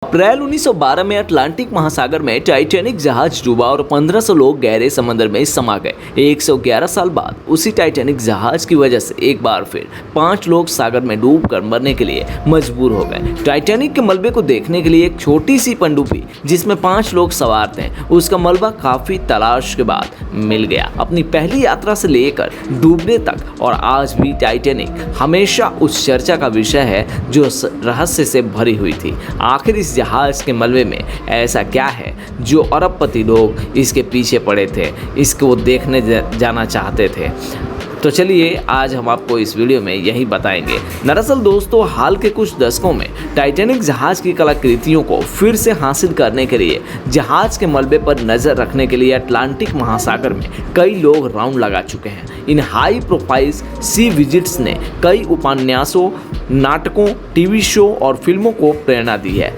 अप्रैल 1912 में अटलांटिक महासागर में टाइटैनिक जहाज डूबा और 1500 लोग गहरे समंदर में समा गए। 111 साल बाद उसी टाइटैनिक जहाज की वजह से एक बार फिर 5 लोग सागर में डूबकर मरने के लिए मजबूर हो गए। टाइटैनिक के मलबे को देखने के लिए एक छोटी सी पनडुब्बी जिसमें 5 लोग सवार थे, उसका मलबा काफी तलाश के बाद मिल गया। अपनी पहली यात्रा से लेकर डूबने तक और आज भी टाइटैनिक हमेशा उस चर्चा का विषय है जो रहस्य से भरी हुई थी। आखिर इस जहाज के मलबे में ऐसा क्या है जो अरबपति लोग इसके पीछे पड़े थे, इसको देखने जाना चाहते थे। तो चलिए आज हम आपको इस वीडियो में यही बताएंगे। दरअसल दोस्तों, हाल के कुछ दशकों में टाइटैनिक जहाज की कलाकृतियों को फिर से हासिल करने के लिए जहाज के मलबे पर नजर रखने के लिए अटलांटिक महासागर में कई लोग राउंड लगा चुके हैं। इन हाई प्रोफाइल सी विजिट्स ने कई उपन्यासों, नाटकों, टीवी शो और फिल्मों को प्रेरणा दी है।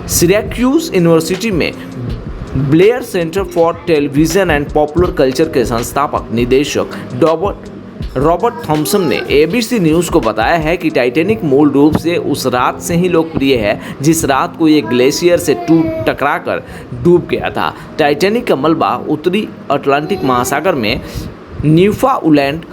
सिरैक्यूज यूनिवर्सिटी में Blair centre for television and popular culture के संस्थापक निदेशक रॉबर्ट थॉम्सन ने एबीसी न्यूज़ को बताया है कि टाइटैनिक मूल रूप से उस रात से ही लोकप्रिय है जिस रात को ये ग्लेशियर से टकराकर डूब गया था। टाइटैनिक का मलबा उत्तरी अटलांटिक महासागर में न्यूफाउंडलैंड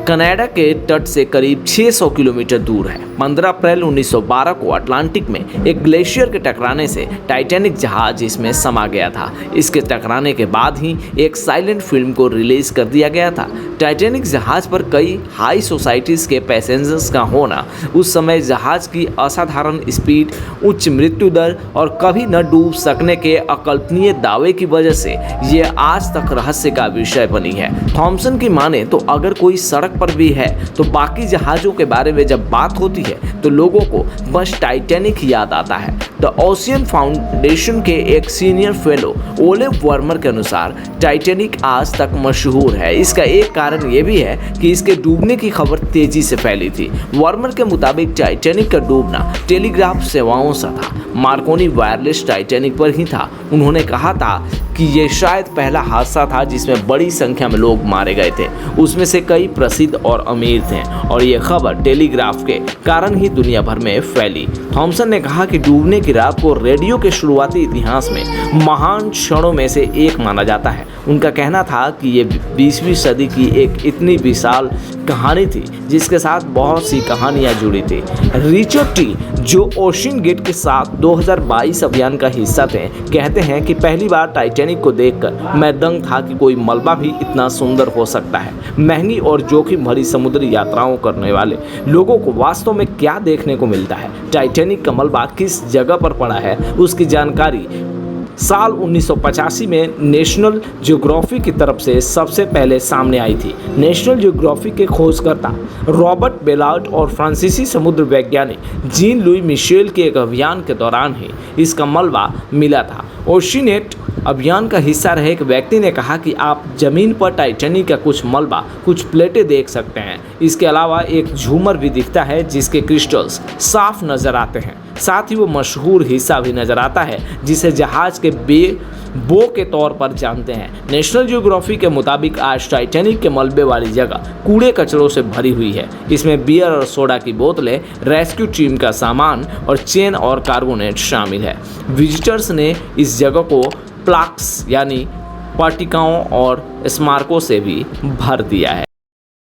कनाडा के तट से करीब 600 किलोमीटर दूर है। 15 अप्रैल 1912 को अटलांटिक में एक ग्लेशियर के टकराने से टाइटैनिक जहाज इसमें समा गया था। इसके टकराने के बाद ही एक साइलेंट फिल्म को रिलीज कर दिया गया था। टाइटैनिक जहाज पर कई हाई सोसाइटीज़ के पैसेंजर्स का होना, उस समय जहाज की असाधारण स्पीड, उच्च मृत्यु दर और कभी न डूब सकने के अकल्पनीय दावे की वजह से ये आज तक रहस्य का विषय बनी है। थॉम्सन की माने तो अगर कोई सड़क पर भी है तो बाकी जहाज़ों के बारे में जब बात होती है तो लोगों को बस टाइटैनिक याद आता है। द ओशियन फाउंडेशन के एक सीनियर फेलो ओलिव वर्मर के अनुसार टाइटैनिक आज तक मशहूर है। इसका एक कारण ये भी है कि इसके डूबने की खबर तेजी से फैली थी। वर्मर के मुताबिक टाइटैनिक का डूबना टेलीग्राफ सेवाओं से था। मार्कोनी वायरलेस टाइटैनिक पर ही था। उन्होंने कहा था कि ये शायद पहला हादसा था जिसमें बड़ी संख्या में लोग मारे गए थे, उसमें से कई प्रसिद्ध और अमीर थे और ये खबर टेलीग्राफ के कारण ही दुनिया भर में फैली। थॉम्सन ने कहा कि डूबने की रात को रेडियो के शुरुआती इतिहास में महान क्षणों में से एक माना जाता है। उनका कहना था कि ये 20वीं सदी की एक इतनी विशाल कहानी थी जिसके साथ बहुत सी कहानियां जुड़ी थी। रिचर्ड टी, जो ओशियन गेट के साथ 2022 अभियान का हिस्सा थे, कहते हैं कि पहली बार टाइटैनिक को देखकर मैं दंग था कि कोई मलबा भी इतना सुंदर हो सकता है। महंगी और जोखिम भरी समुद्री यात्राओं करने वाले लोगों को वास्तव में क्या देखने को मिलता है। टाइटैनिक का मलबा किस जगह पर पड़ा है, उसकी जानकारी साल 1985 में नेशनल ज्योग्राफी की तरफ से सबसे पहले सामने आई थी। नेशनल ज्योग्राफी के खोजकर्ता रॉबर्ट बेलार्ड और फ्रांसीसी समुद्र वैज्ञानिक जीन लुई मिशेल के एक अभियान के दौरान ही इसका मलबा मिला था। ओशिनेट अभियान का हिस्सा रहे एक व्यक्ति ने कहा कि आप जमीन पर टाइटैनिक का कुछ मलबा, कुछ प्लेटें देख सकते हैं। इसके अलावा एक झूमर भी दिखता है जिसके क्रिस्टल्स साफ नजर आते हैं। साथ ही वो मशहूर हिस्सा भी नजर आता है जिसे जहाज के बो के तौर पर जानते हैं। नेशनल ज्योग्राफी के मुताबिक आज टाइटैनिक के मलबे वाली जगह कूड़े कचरों से भरी हुई है। इसमें बियर और सोडा की बोतलें, रेस्क्यू टीम का सामान और चेन और कार्बोनेट शामिल है। विजिटर्स ने इस जगह को प्लाक्स यानी पट्टिकाओं और स्मारकों से भी भर दिया है।